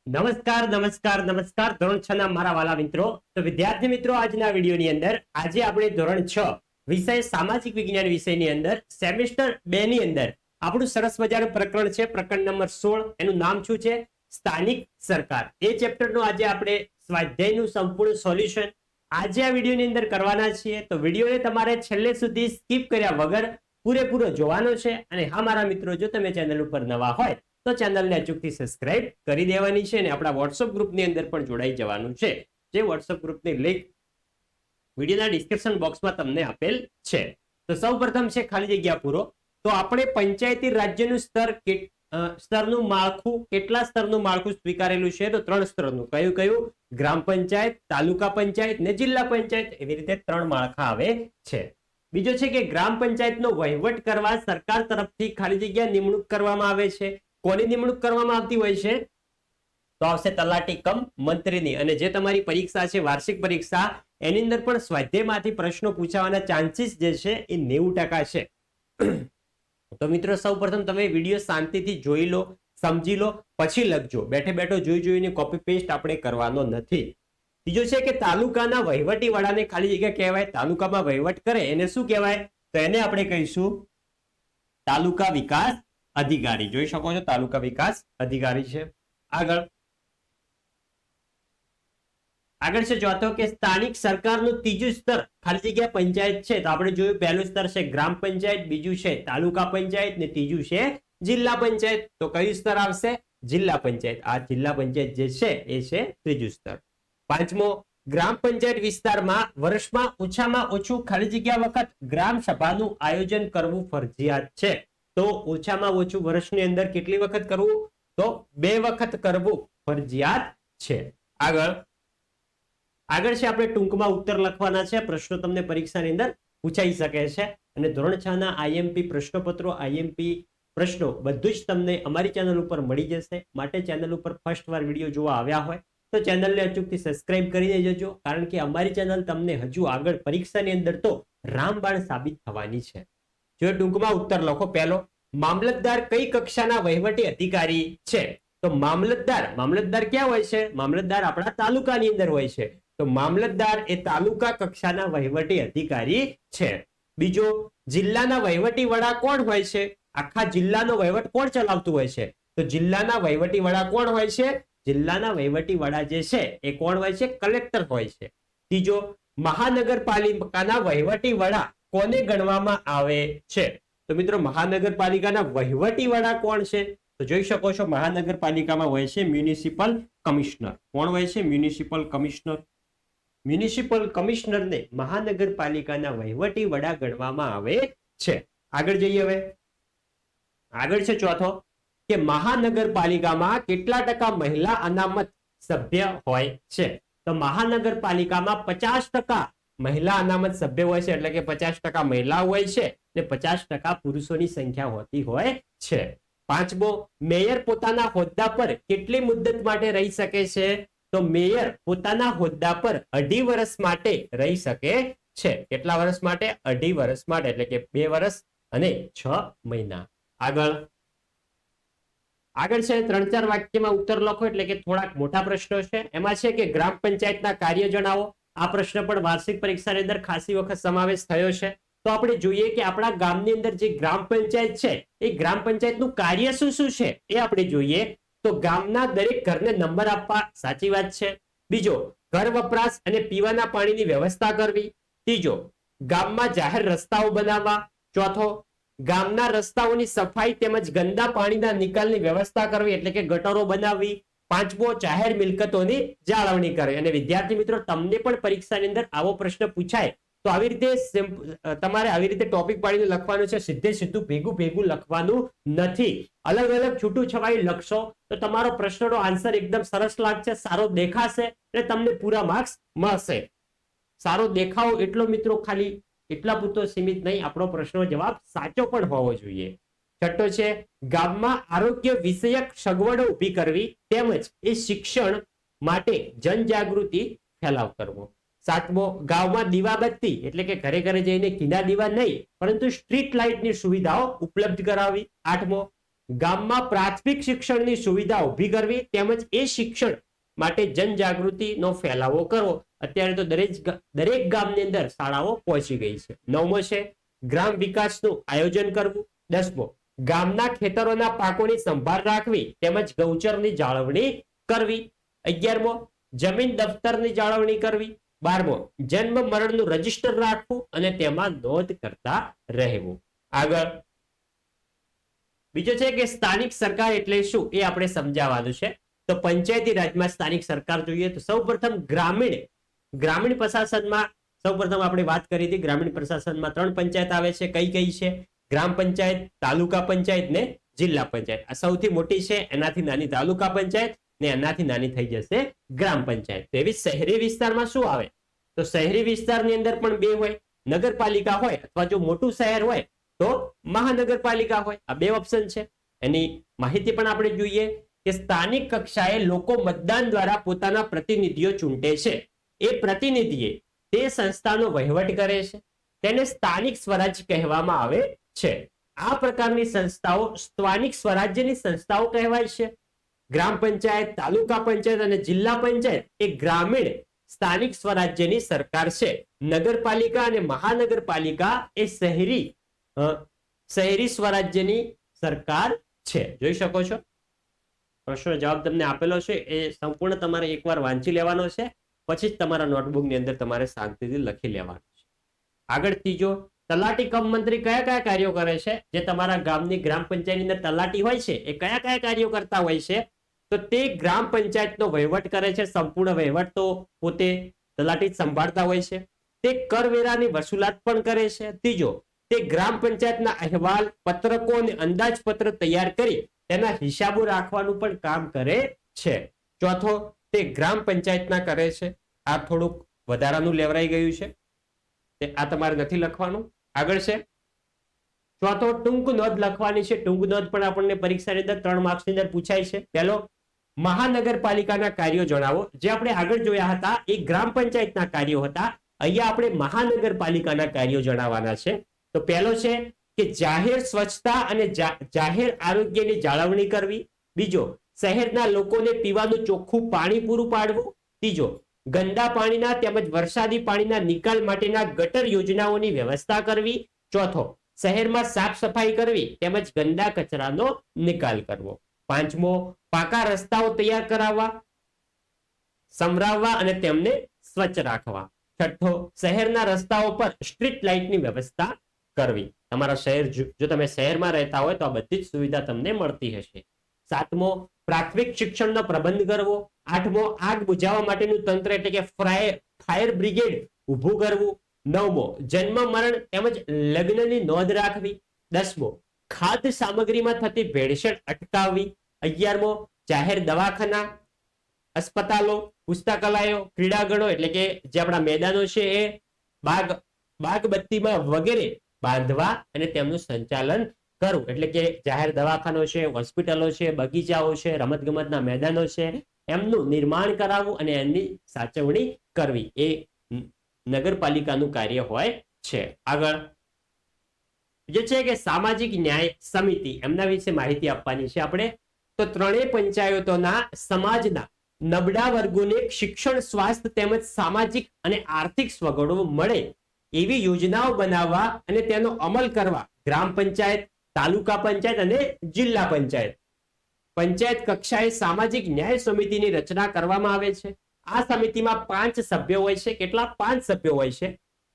નમસ્કાર નમસ્કાર નમસ્કાર ધોરણ 6 ના મારા વાલા મિત્રો. તો વિદ્યાર્થી મિત્રો, આજના વિડીયોની અંદર આજે આપણે ધોરણ 6 વિષય સામાજિક વિજ્ઞાન વિષયની અંદર સેમેસ્ટર 2 ની અંદર આપણું સરસ મજાનું પ્રકરણ છે, પ્રકરણ નંબર 16. એનું નામ શું છે? સ્થાનિક સરકાર. એ ચેપ્ટરનું આજે આપણે સ્વાધ્યાયનું સંપૂર્ણ સોલ્યુશન આજે આ વિડીયોની અંદર કરવાના છીએ. તો વિડીયોને તમારે છેલ્લે સુધી સ્કીપ કર્યા વગર પૂરેપૂરો જોવાનો છે. અને હા મારા મિત્રો, જો તમે ચેનલ ઉપર નવા હોય તો ચેનલને અચૂકથી સબસ્ક્રાઇબ કરી દેવાની છે અને આપણા વોટ્સઅપ ગ્રુપની અંદર પણ જોડાઈ જવાનું છે. જે વોટ્સઅપ ગ્રુપની લિંક વિડીયોના ડિસ્ક્રિપ્શન બોક્સમાં તમને આપેલ છે. તો સૌપ્રથમ છે ખાલી જગ્યા પૂરો. તો આપણે પંચાયતી રાજ્યનું સ્તરનું માળખું, કેટલા સ્તરનું માળખું સ્વીકારેલું છે? તો 3 સ્તરનું. કયું કયું? ગ્રામ પંચાયત, તાલુકા પંચાયત ને જિલ્લા પંચાયત. એવી રીતે 3 માળખા આવે છે. બીજો છે કે ગ્રામ પંચાયતનો વહીવટ કરવા સરકાર તરફથી ખાલી જગ્યા નિમણૂક કરવામાં આવે છે. કોની નિમણૂક કરવામાં આવતી હોય છે? તો આવશે તલાટી કમ મંત્રીની. અને જે તમારી પરીક્ષા છે, વાર્ષિક પરીક્ષા, એની અંદર પણ સ્વાધ્યાયમાંથી પ્રશ્નો પૂછાવાના ચાન્સીસ જે છે એ 90% છે. તો મિત્રો, સૌપ્રથમ તમે વિડીયો શાંતિથી જોઈ લો, સમજી લો, પછી લખજો. બેઠે બેઠો જોઈને કોપી પેસ્ટ આપણે કરવાનો નથી. બીજો છે કે તાલુકાના વહીવટી વડાને ખાલી જગ્યા કહેવાય. તાલુકામાં વહીવટ કરે એને શું કહેવાય? તો એને આપણે કહીશું તાલુકા વિકાસ અધિકારી. જોઈ શકો છો, તાલુકા વિકાસ અધિકારી છે. આગળ છે ચોથો કે સ્થાનિક સરકારનું ત્રીજું સ્તર ખાલી જગ્યા પંચાયત છે. તો આપણે જોયું, પહેલું સ્તર છે ગ્રામ પંચાયત, બીજું છે તાલુકા પંચાયત ને ત્રીજું છે જિલ્લા પંચાયત. તો કયું સ્તર આવશે? જિલ્લા પંચાયત. આ જિલ્લા પંચાયત જે છે એ છે ત્રીજું સ્તર. પાંચમો, ગ્રામ પંચાયત વિસ્તારમાં વર્ષમાં ઓછામાં ઓછું ખાલી જગ્યા વખત ગ્રામ સભાનું આયોજન કરવું ફરજિયાત છે. તો ઓછામાં ઓછું વર્ષની અંદર કેટલી વખત કરવું? તો 2 વખત કરવું ફરજિયાત છે. આગળ છે આપણે ટૂંકમાં ઉત્તર લખવાના છે. પ્રશ્નો તમને પરીક્ષાની અંદર પૂછાઈ શકે છે. અને ધોરણ 6 ના આઈએમપી પ્રશ્નપત્રો, આઈએમપી પ્રશ્નો બધું જ તમને અમારી ચેનલ ઉપર મળી જશે. માટે ચેનલ ઉપર ફર્સ્ટ વાર વિડીયો જોવા આવ્યા હોય તો ચેનલને અચૂકથી સબસ્ક્રાઇબ કરી દેજો. કારણ કે અમારી ચેનલ તમને હજુ આગળ પરીક્ષાની અંદર તો રામબાણ સાબિત થવાની છે. જો ટૂંકમાં ઉત્તર લખો. પહેલો, મામલતદાર કઈ કક્ષાના વહીવટી અધિકારી છે? તો મામલતદાર ક્યાં હોય છે? મામલતદાર આપણા તાલુકાની અંદર હોય છે. તો મામલતદાર એ તાલુકા કક્ષાના વહીવટી અધિકારી છે. બીજો, જિલ્લાના વહીવટી વડા કોણ હોય છે? આખા જિલ્લાનો વહીવટ કોણ ચલાવતું હોય છે? તો જિલ્લાના વહીવટી વડા કોણ હોય છે? જિલ્લાના વહીવટી વડા જે છે એ કોણ હોય છે? કલેક્ટર હોય છે. ત્રીજો, મહાનગરપાલિકાના વહીવટી વડા કોને ગણવામાં આવે છે? તો મિત્રો, મહાનગરપાલિકાના વહીવટી વડા કોણ છે? તો જોઈ શકો છો, મહાનગરપાલિકામાં હોય છે મ્યુનિસિપલ કમિશનર. કોણ હોય છે? Municipal commissioner. મ્યુનિસિપલ કમિશનરને મહાનગરપાલિકાના વહીવટી વડા ગણવામાં આવે છે. આગળ જઈએ. હવે આગળ છે ચોથો કે મહાનગરપાલિકામાં કેટલા ટકા મહિલા અનામત સભ્ય હોય છે? તો મહાનગરપાલિકામાં 50% મહિલા અનામત સભ્ય હોય છે. એટલે કે 50% મહિલા હોય છે ને 50% પુરુષોની સંખ્યા હોતી હોય છે. પાંચમો, મેયર પોતાના હોદ્દા પર કેટલી મુદ્દત માટે રહી શકે છે? તો મેયર પોતાના હોદ્દા પર 2.5 વર્ષ માટે રહી શકે છે. કેટલા વર્ષ માટે? 2.5 વર્ષ માટે. એટલે કે 2 વર્ષ અને 6 મહિના. આગળ છે 3-4 વાક્યમાં ઉત્તર લખો. એટલે કે થોડાક મોટા પ્રશ્નો છે. એમાં છે કે ગ્રામ પંચાયતના કાર્ય જણાવો. આ પ્રશ્ન પણ વાર્ષિક પરીક્ષાની અંદર ખાસી વખત સમાવેશ થયો છે. તો આપણે જોઈએ કે આપણા ગામની અંદર જે ગ્રામ પંચાયત છે એ ગ્રામ પંચાયતનું કાર્ય શું શું છે એ આપણે જોઈએ. તો ગામના દરેક ઘરને નંબર આપવા. સાચી વાત છે. બીજો, ઘર વપરાશ અને પીવાના પાણીની વ્યવસ્થા કરવી. ત્રીજો, ગામમાં જાહેર રસ્તાઓ બનાવવા. ચોથો, ગામના રસ્તાઓની સફાઈ તેમજ ગંદા પાણીના નિકાલની વ્યવસ્થા કરવી. એટલે કે ગટરો બનાવવી. પાંચમો, જાહેર મિલકતોની જાળવણી કરવી. અને વિદ્યાર્થી મિત્રો, તમને પણ પરીક્ષાની અંદર આવો પ્રશ્ન પૂછાય તો આવી રીતે તમારે આવી રીતે ટોપિક પાડીને લખવાનું છે. સીધું ભેગું લખવાનું નથી. અલગ અલગ છૂટું છવાયું લખશો તો તમારો પ્રશ્નનો આન્સર એકદમ સરસ લાગશે, સારો દેખાશે અને તમને પૂરા માર્ક્સ મળશે. સારો દેખાવ એટલો મિત્રો ખાલી એટલા પૂરતો સીમિત નહીં, આપણો પ્રશ્નનો જવાબ સાચો પણ હોવો જોઈએ. છઠ્ઠો છે, ગામમાં આરોગ્ય વિષયક સગવડો ઊભી કરવી તેમજ એ શિક્ષણ માટે જનજાગૃતિ ફેલાવ કરવો. સાતમો, ગામમાં દીવાબત્તી એટલે કે ઘરે ઘરે જઈને કીના દીવા નહીં પરંતુ સ્ટ્રીટ લાઇટની સુવિધાઓ ઉપલબ્ધ કરાવવી. આઠમો, ગામમાં પ્રાથમિક શિક્ષણની સુવિધા ઊભી કરવી તેમજ એ શિક્ષણ માટે જનજાગૃતિનો ફેલાવો કરવો. અત્યારે તો દરેક ગામની અંદર શાળાઓ પહોંચી ગઈ છે. 9મો છે ગ્રામ વિકાસનું આયોજન કરવું. 10મો ગામના ખેતરોના પાકોની સંભાળ રાખવી તેમજ ગૌચરની જાળવણી કરવી. 11મો જમીન દફતરની જાળવણી કરવી. 12મો જન્મ મરણનું રજીસ્ટર રાખવું અને તેમાં નોંધ કરતા રહેવું. આગળ બીજો છે કે સ્થાનિક સરકાર એટલે શું એ આપણે સમજાવવાનું છે. તો પંચાયતી રાજમાં સ્થાનિક સરકાર જોઈએ તો સૌપ્રથમ ગ્રામીણ પ્રશાસનમાં સૌપ્રથમ આપણે વાત કરી હતી. ગ્રામીણ પ્રશાસનમાં 3 પંચાયત આવે છે. કઈ કઈ છે? ગ્રામ પંચાયત, તાલુકા પંચાયત ને જિલ્લા પંચાયત. આ સૌથી મોટી છે, એનાથી નાની તાલુકા પંચાયત ને એનાથી નાની થઈ જશે ગ્રામ પંચાયત. તો એવી શહેરી વિસ્તારમાં શું આવે? તો શહેરી વિસ્તારની અંદર પણ 2 હોય, નગરપાલિકા હોય અથવા જો મોટું શહેર હોય તો મહાનગરપાલિકા હોય. આ 2 ઓપ્શન છે. એની માહિતી પણ આપણે જોઈએ કે સ્થાનિક કક્ષાએ લોકો મતદાન દ્વારા પોતાના પ્રતિનિધિઓ ચૂંટે છે. એ પ્રતિનિધિએ તે સંસ્થાનો વહીવટ કરે છે. તેને સ્થાનિક સ્વરાજ કહેવામાં આવે છે. આ પ્રકારની સંસ્થાઓ સ્થાનિક સ્વરાજ્યની સંસ્થાઓ કહેવાય છે. ગ્રામ પંચાયત, તાલુકા પંચાયત અને જિલ્લા પંચાયત એ ગ્રામીણ સ્થાનિક સ્વરાજ્યની સરકાર છે. નગરપાલિકા અને મહાનગરપાલિકા એ શહેરી સ્વરાજ્યની સરકાર છે. જોઈ શકો છો પ્રશ્નનો જવાબ તમને આપેલો છે એ સંપૂર્ણ તમારે એકવાર વાંચી લેવાનો છે, પછી જ તમારા નોટબુકની અંદર તમારે શાંતિથી લખી લેવાનું છે. આગળ ત્રીજો, તલાટી કમ મંત્રી કયા કયા કાર્યો કરે છે? જે તમારા ગામની ગ્રામ પંચાયતની અંદર તલાટી હોય છે એ કયા કયા કાર્યો કરતા હોય છે? તો તે ગ્રામ પંચાયતનો વહીવટ કરે છે. સંપૂર્ણ વહીવટ તો પોતે તલાટી જ સંભાળતા હોય છે. તે કરવેરાની વસૂલાત પણ કરે છે. ત્રીજો, તે ગ્રામ પંચાયતના અહેવાલ, પત્રકો અને અંદાજપત્ર તૈયાર કરી તેના હિસાબો રાખવાનું પણ કામ કરે છે. ચોથો, તે ગ્રામ પંચાયતના કરે છે. આ થોડુંક વધારાનું લેવરાઈ ગયું છે, આ તમારે નથી લખવાનું. આગળ છે ચોથો, ટૂંક નોંધ લખવાની છે. ટૂંક નોંધ પણ આપણને પરીક્ષાની અંદર 3 માર્ક્સની અંદર પૂછાય છે. પહેલો, મહાનગરપાલિકાના કાર્યો જણાવો. જે આપણે આગળ જોયા હતા એ ગ્રામ પંચાયતના કાર્યો હતા. અહીંયા આપણે મહાનગરપાલિકાના કાર્યો જણાવવાના છે. તો પહેલો છે કે જાહેર સ્વચ્છતા અને જાહેર આરોગ્યની જાળવણી કરવી. બીજો, શહેરના લોકોને પીવાનું ચોખ્ખું પાણી પૂરું પાડવું. ત્રીજો, ગંદા પાણીના તેમજ વરસાદી પાણીના નિકાલ માટેના ગટર યોજનાઓની વ્યવસ્થા કરવી. ચોથો, શહેરમાં સાફ સફાઈ કરવી તેમજ ગંદા કચરાનો નિકાલ કરવો. પાંચમો, પાકા રસ્તાઓ તૈયાર કરાવવા, સંવરાવવા અને તેમને સ્વચ્છ રાખવા. છઠ્ઠો, શહેરના રસ્તાઓ પર સ્ટ્રીટ લાઇટની વ્યવસ્થા કરવી. તમારા શહેર જો તમે શહેરમાં રહેતા હોય તો આ બધી જ સુવિધા તમને મળતી હશે. સાતમો, પ્રાથમિક શિક્ષણનો પ્રબંધ કરવો. આઠમો, આગ બુઝાવવા માટેનું તંત્ર એટલે કે ફાયર બ્રિગેડ ઊભું કરવું. નવમો, જન્મ મરણ તેમજ લગ્નની નોંધ રાખવી. 10મો, ખાદ્ય સામગ્રીમાં થતી ભેળસેળ અટકાવવી. 11મો, જાહેર દવાખાના, અસ્પતાલો, પુસ્તકાલયો, ક્રીડાગણો એટલે કે જે આપણા મેદાનો છે એ બાગ બત્તીમાં વગેરે બાંધવા અને તેમનું સંચાલન કરવું. એટલે કે જાહેર દવાખાનો છે, હોસ્પિટલો છે, બગીચાઓ છે, રમતગમતના મેદાનો છે, એમનું નિર્માણ કરાવવું અને એમની સાચવણી કરવી એ નગરપાલિકાનું કાર્ય હોય છે. આગળ જે છે કે સામાજિક ન્યાય સમિતિ, એમના વિશે માહિતી આપવાની છે આપણે. તો 3 પંચાયતોના સમાજના નબળા વર્ગોને શિક્ષણ, સ્વાસ્થ્ય તેમજ સામાજિક અને આર્થિક સગવડો મળે એવી યોજનાઓ બનાવવા અને તેનો અમલ કરવા ગ્રામ પંચાયત, તાલુકા પંચાયત અને જિલ્લા પંચાયત કક્ષાએ સામાજિક ન્યાય સમિતિની રચના કરવામાં આવે છે. આ સમિતિમાં 5 સભ્યો હોય છે. કેટલા? 5 સભ્યો હોય છે.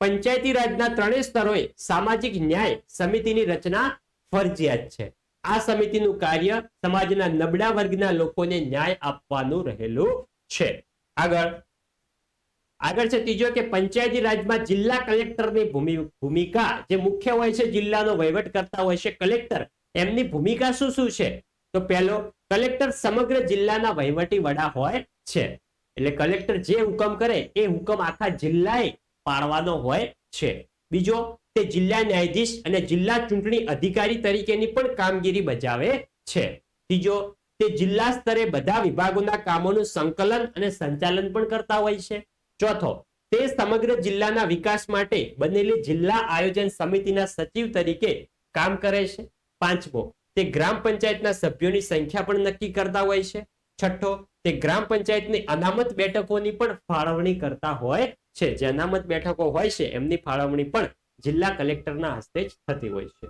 પંચાયતી રાજના 3 સ્તરોએ સામાજિક ન્યાય સમિતિની રચના ફરજિયાત છે. આ સમિતિનું કાર્ય સમાજના નબળા વર્ગના લોકોને ન્યાય આપવાનું રહેલું છે. આગળ છે ત્રીજો કે પંચાયતી રાજમાં જિલ્લા કલેક્ટરની ભૂમિકા જે મુખ્ય હોય છે, જિલ્લાનો વહીવટ કરતા હોય છે કલેક્ટર, એમની ભૂમિકા શું છે? તો પહેલો, કલેક્ટર સમગ્ર જિલ્લાના વહીવટી વડા હોય છે. એટલે કલેક્ટર જે હુકમ કરે એ હુકમ આખા જિલ્લાએ પાડવાનો હોય છે. બીજો, તે જિલ્લા ન્યાયાધીશ અને જિલ્લા ચૂંટણી અધિકારી તરીકેની પણ કામગીરી બજાવે છે. ત્રીજો, તે જિલ્લા સ્તરે બધા વિભાગોના કામોનું સંકલન અને સંચાલન પણ કરતા હોય છે. ચોથો, તે સમગ્ર જિલ્લાના વિકાસ માટે બનેલી જિલ્લા આયોજન સમિતિના સચિવ તરીકે કામ કરે છે. પાંચમો, તે ગ્રામ પંચાયતના સભ્યોની સંખ્યા પણ નક્કી કરતા હોય છે. છઠ્ઠો, તે ગ્રામ પંચાયતની અનામત બેઠકોની પણ ફાળવણી કરતા હોય છે. જે અનામત બેઠકો હોય છે એમની ફાળવણી પણ જિલ્લા કલેક્ટરના હસ્તે જ થતી હોય છે.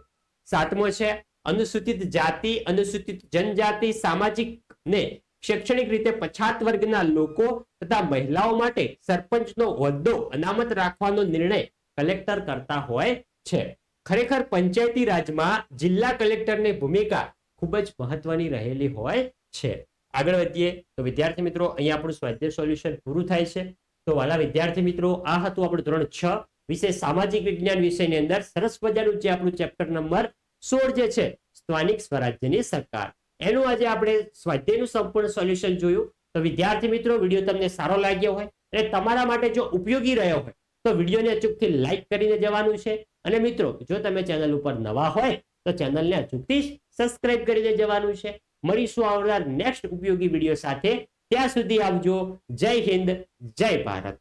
સાતમો છે અનુસૂચિત જાતિ, અનુસૂચિત જનજાતિ, સામાજિક ને શૈક્ષણિક રીતે પછાત વર્ગના લોકો તથા મહિલાઓ માટે સરપંચનો હોદ્દો અનામત રાખવાનો નિર્ણય કલેક્ટર કરતા હોય છે. ખરેખર પંચાયતી રાજમાં જિલ્લા કલેક્ટરની ભૂમિકા ખૂબ જ મહત્વની રહેલી હોય છે. આગળ વધીએ તો વિદ્યાર્થી મિત્રો અહીંયા આપણું સ્વાધ્યાય સોલ્યુશન પૂરું થાય છે. તો વાલા વિદ્યાર્થી મિત્રો આ હતું આપણું ધોરણ 6 વિષય સામાજિક વિજ્ઞાન વિષયની અંદર સરસ મજાનું જે આપણું ચેપ્ટર નંબર 16 જે છે સ્થાનિક સ્વરાજ્યની સરકાર, એનું આજે આપણે સ્વાધ્યાયનું સંપૂર્ણ સોલ્યુશન જોયું. તો વિદ્યાર્થી મિત્રો વિડીયો તમને સારો લાગ્યો હોય અને તમારા માટે જો ઉપયોગી રહ્યો હોય તો વિડીયોને અચૂકથી લાઈક કરીને જવાનું છે. અને મિત્રો જો તમે ચેનલ ઉપર નવા હોય તો ચેનલને અચૂકથી સબસ્ક્રાઇબ કરીને જવાનું છે. મળીશું આવનાર નેક્સ્ટ ઉપયોગી વિડીયો સાથે. ત્યાં સુધી આવજો. જય હિન્દ, જય ભારત.